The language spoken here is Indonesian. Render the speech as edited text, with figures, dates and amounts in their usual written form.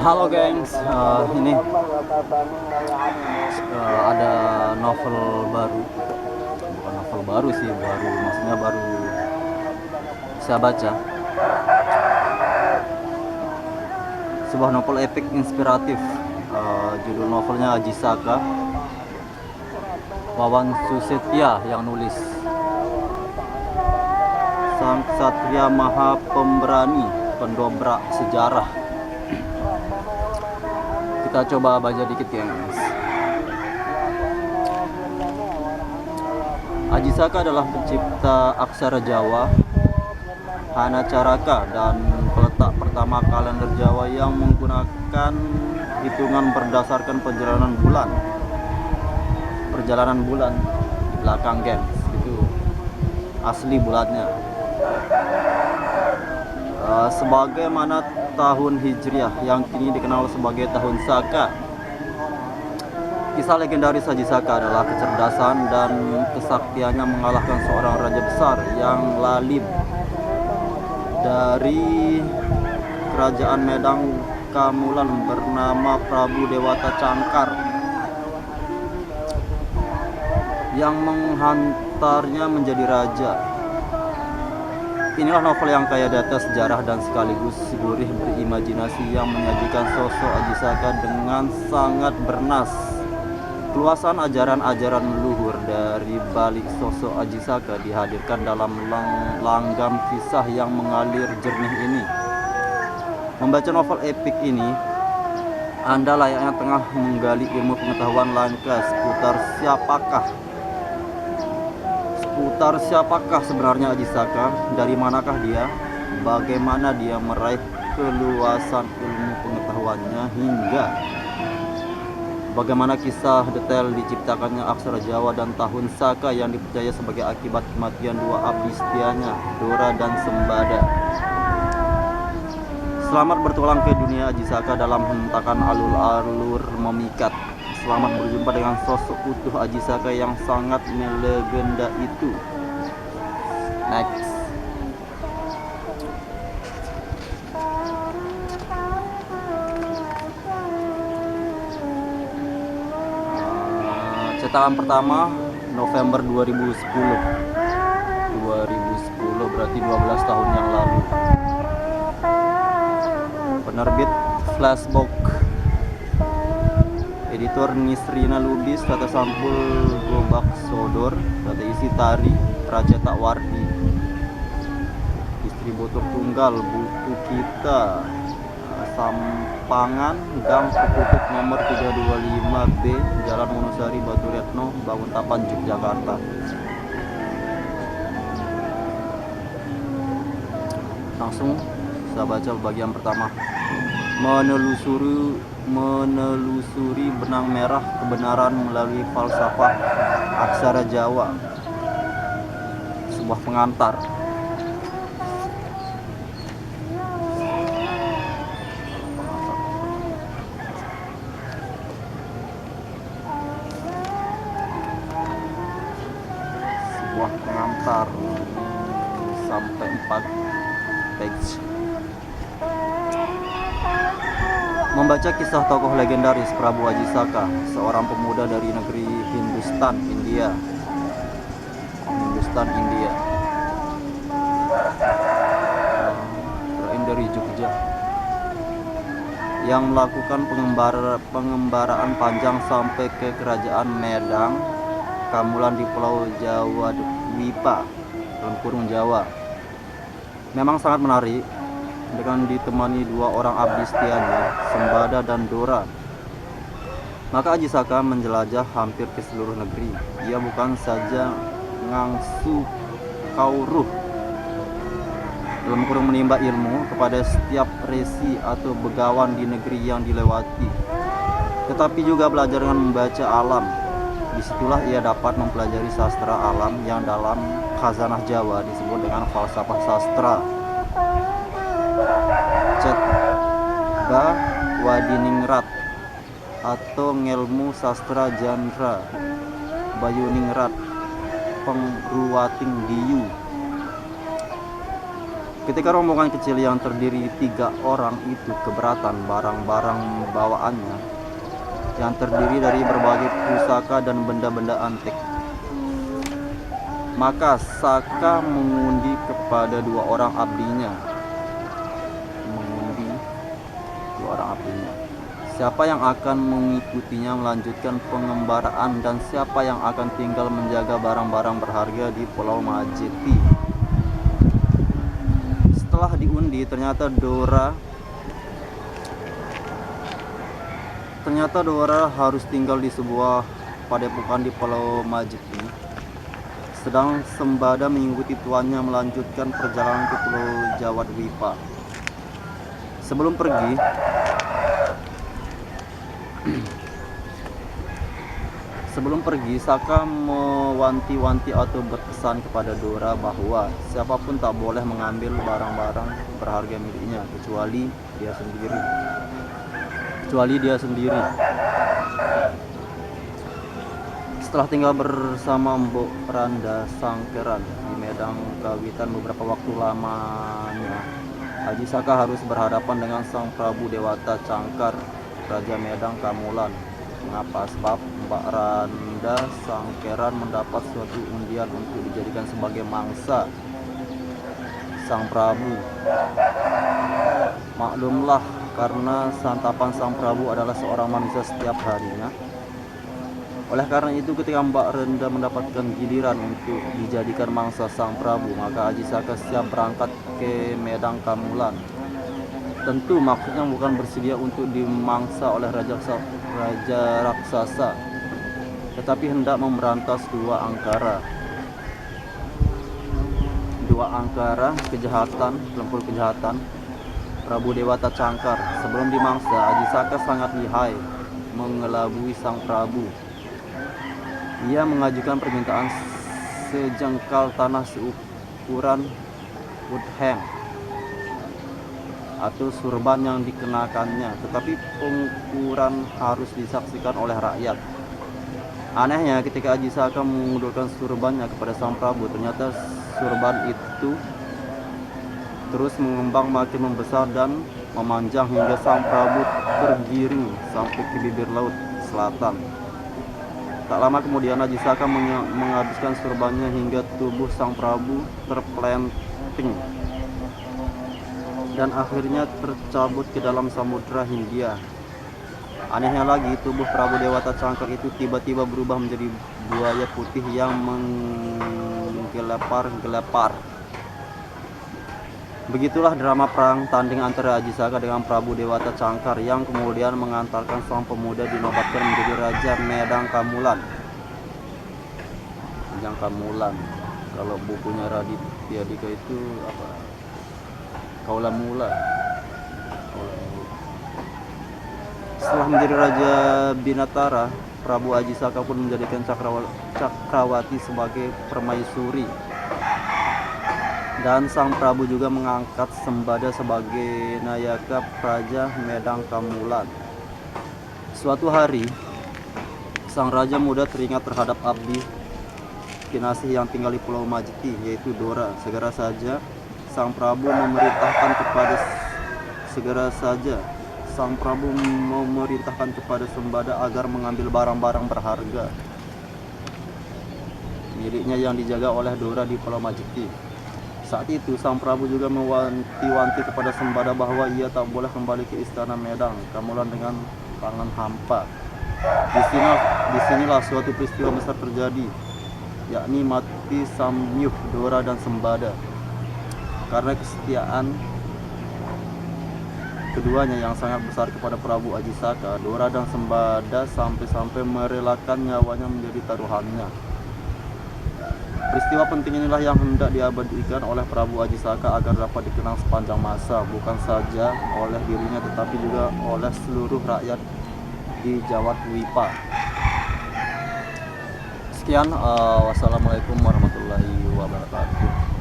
Halo gengs, ini ada novel baru, bukan novel baru sih, maksudnya baru saya baca. Sebuah novel epik inspiratif, judul novelnya Aji Saka, Wawan Susetya yang nulis. Sang Ksatria Maha Pemberani, pendobrak sejarah. Kita coba baca dikit gengs. Aji Saka adalah pencipta aksara Jawa, Hanacaraka, dan peletak pertama kalender Jawa yang menggunakan hitungan berdasarkan perjalanan bulan di belakang gengs. Itu asli bulannya. Sebagaimana tahun Hijriah yang kini dikenal sebagai tahun Saka. Kisah legendaris Aji Saka adalah kecerdasan dan kesaktiannya mengalahkan seorang raja besar yang lalim dari kerajaan Medang Kamulan bernama Prabu Dewata Cangkar, yang menghantarnya menjadi raja. Inilah novel yang kaya data sejarah dan sekaligus gurih berimajinasi yang menyajikan sosok Aji Saka dengan sangat bernas. Keluasan ajaran-ajaran leluhur dari balik sosok Aji Saka dihadirkan dalam langgam kisah yang mengalir jernih ini. Membaca novel epik ini, Anda layaknya tengah menggali ilmu pengetahuan langka seputar siapakah sebenarnya Aji Saka, dari manakah dia, bagaimana dia meraih keluasan ilmu pengetahuannya, hingga bagaimana kisah detail diciptakannya aksara Jawa dan tahun Saka yang dipercaya sebagai akibat kematian dua abdi setianya, Dora dan Sembada. Selamat bertualang ke dunia Aji Saka dalam hentakan alur-alur memikat. Selamat berjumpa dengan sosok utuh Aji Saka yang sangat melegenda itu. Next. Cetakan pertama November 2010 berarti 12 tahun yang lalu. Penerbit Flashbook. Editor Nisrina Lubis, kata sampul Gobak Sodor, kata isi Tari Pracetak Wardi. Distributor tunggal Buku Kita, Sampangan Gang Puputut nomor 325B, Jalan Wonosari, Batu Retno, Banguntapan, Yogyakarta. Langsung saya baca bagian pertama. Menelusuri benang merah kebenaran melalui falsafah aksara Jawa. Sebuah pengantar. Sampai 4 page. Membaca kisah tokoh legendaris Prabu Aji Saka, seorang pemuda dari negeri Hindustan, India, dari Jogja, yang melakukan pengembaraan panjang sampai ke kerajaan Medang Kamulan di Pulau Jawa Dwipa, Jawa. Memang sangat menarik, dengan ditemani dua orang abdi setianya, Sembada dan Dora. Maka Aji Saka menjelajah hampir ke seluruh negeri. Ia bukan saja ngangsu kauruh, dalam kurung menimba ilmu kepada setiap resi atau begawan di negeri yang dilewati, tetapi juga belajar dengan membaca alam. Disitulah ia dapat mempelajari sastra alam yang dalam khazanah Jawa disebut dengan falsafah sastra. Cetba Wadiningrat atau ngelmu sastra Jandra Bayuningrat Pengruwating Diyu. Ketika rombongan kecil yang terdiri 3 orang itu keberatan barang-barang bawaannya yang terdiri dari berbagai pusaka dan benda-benda antik, maka Saka mengundi kepada 2 orang abdinya. Siapa yang akan mengikutinya melanjutkan pengembaraan dan siapa yang akan tinggal menjaga barang-barang berharga di Pulau Majeti. Setelah diundi, ternyata Dora harus tinggal di sebuah padepokan di Pulau Majeti, sedang Sembada mengikuti tuannya melanjutkan perjalanan ke Pulau Jawa Dwipa. Sebelum pergi, Saka mewanti-wanti atau berpesan kepada Dora bahwa siapapun tak boleh mengambil barang-barang berharga miliknya kecuali dia sendiri. Setelah tinggal bersama Mbok Randa Sangkeran di Medang Kawitan beberapa waktu lamanya, Haji Saka harus berhadapan dengan Sang Prabu Dewata Cangkar, Raja Medang Kamulan. Mengapa? Sebab Mbak Randa Sangkeran mendapat suatu undian untuk dijadikan sebagai mangsa Sang Prabu. Maklumlah, karena santapan Sang Prabu adalah seorang manusia setiap harinya. Oleh karena itu, ketika Mbak Randa mendapatkan giliran untuk dijadikan mangsa Sang Prabu, maka Haji Saka siap berangkat ke Medang Kamulan. Tentu maksudnya bukan bersedia untuk dimangsa oleh raja raksasa, tetapi hendak memberantas dua angkara pelempul kejahatan Prabu Dewata Cangkar. Sebelum dimangsa, Haji Saka sangat lihai mengelabui Sang Prabu. Ia mengajukan permintaan sejengkal tanah seukuran udheng atau surban yang dikenakannya, tetapi pengukuran harus disaksikan oleh rakyat. Anehnya, ketika Haji Saka mengundurkan surbannya kepada Sang Prabu, ternyata surban itu terus mengembang makin membesar dan memanjang hingga Sang Prabu tergiring sampai ke bibir laut selatan. Tak lama kemudian Haji Saka menghabiskan surbannya hingga tubuh Sang Prabu terpelenting dan akhirnya tercabut ke dalam Samudra Hindia. Anehnya lagi, tubuh Prabu Dewata Cangkar itu tiba-tiba berubah menjadi buaya putih yang menggelepar-gelepar. Begitulah drama perang tanding antara Haji Saka dengan Prabu Dewata Cangkar yang kemudian mengantarkan sang pemuda dinobatkan menjadi Raja Medang Kamulan. Kalau bukunya Raditya Dika itu apa? Kaula Mula. Setelah menjadi Raja Binatara, Prabu Haji Saka pun menjadikan Cakrawati sebagai permaisuri. Dan Sang Prabu juga mengangkat Sembada sebagai Nayaka Praja Medang Kamulan. Suatu hari, sang raja muda teringat terhadap abdi kinasih yang tinggal di Pulau Majeti, yaitu Dora. Segera saja Sang Prabu memerintahkan kepada Sembada agar mengambil barang-barang berharga miliknya yang dijaga oleh Dora di Pulau Majeti. Saat itu Sang Prabu juga mewanti-wanti kepada Sembada bahwa ia tak boleh kembali ke istana Medang Kamulan dengan tangan hampa. Disinilah suatu peristiwa besar terjadi, yakni mati samyuh Dora dan Sembada. Karena kesetiaan keduanya yang sangat besar kepada Prabu Haji Saka, Dora dan Sembada sampai-sampai merelakan nyawanya menjadi taruhannya. Peristiwa penting inilah yang hendak diabadikan oleh Prabu Haji Saka agar dapat dikenang sepanjang masa, bukan saja oleh dirinya tetapi juga oleh seluruh rakyat di Jawa Dwipa. Sekian, wassalamualaikum warahmatullahi wabarakatuh.